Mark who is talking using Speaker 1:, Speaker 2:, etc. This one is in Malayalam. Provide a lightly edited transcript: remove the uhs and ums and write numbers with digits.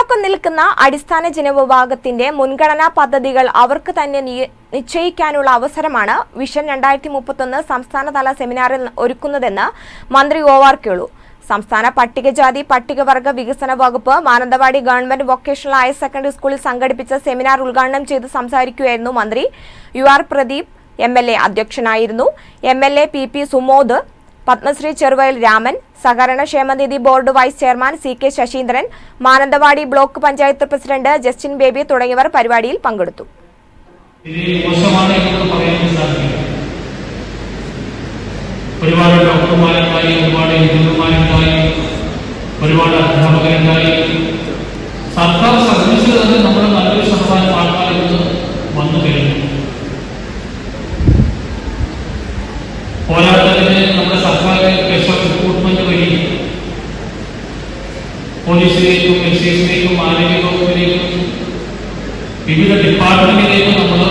Speaker 1: പിന്നോക്കം നിൽക്കുന്ന അടിസ്ഥാന ജനവിഭാഗത്തിന്റെ മുൻഗണനാ പദ്ധതികൾ അവർക്ക് തന്നെ നിശ്ചയിക്കാനുള്ള അവസരമാണ് വിഷൻ 2031 സംസ്ഥാനതല സെമിനാറിൽ ഒരുക്കുന്നതെന്ന് മന്ത്രി OR കേളു. സംസ്ഥാന പട്ടികജാതി പട്ടികവർഗ വികസന വകുപ്പ് Mananthavady government vocational higher secondary സ്കൂളിൽ സംഘടിപ്പിച്ച സെമിനാർ ഉദ്ഘാടനം ചെയ്ത് സംസാരിക്കുകയായിരുന്നു മന്ത്രി. UR പ്രദീപ് MLA അധ്യക്ഷനായിരുന്നു. MLA PP സുമോദ്, പത്മശ്രീ ചെറുവയൽ രാമൻ, സഹകരണ ക്ഷേമനിധി board vice chairman CK Saseendran, Mananthavady block panchayat president Justin Baby തുടങ്ങിയവർ പരിപാടിയിൽ പങ്കെടുത്തു.
Speaker 2: ഒരുപാട് ഡോക്ടർമാരുണ്ടായി, ഒരുപാട് എഞ്ചിനീയർമാരുണ്ടായി, ഒരുപാട് അധ്യാപകരുണ്ടായി. സർക്കാർ സർവീസിൽ തന്നെ നമ്മുടെ നല്ലൊരു ശതമാനം ആൾക്കാർ ഇന്ന് വന്നു കഴിഞ്ഞു. പോരാട്ടത്തിന് നമ്മുടെ സർക്കാർ റിക്രൂട്ട്മെന്റ് വഴി പോലീസിലേക്കും എക്സൈസിലേക്കും ആരോഗ്യ വകുപ്പിലേക്കും വിവിധ ഡിപ്പാർട്ട്മെന്റിലേക്കും നമ്മൾ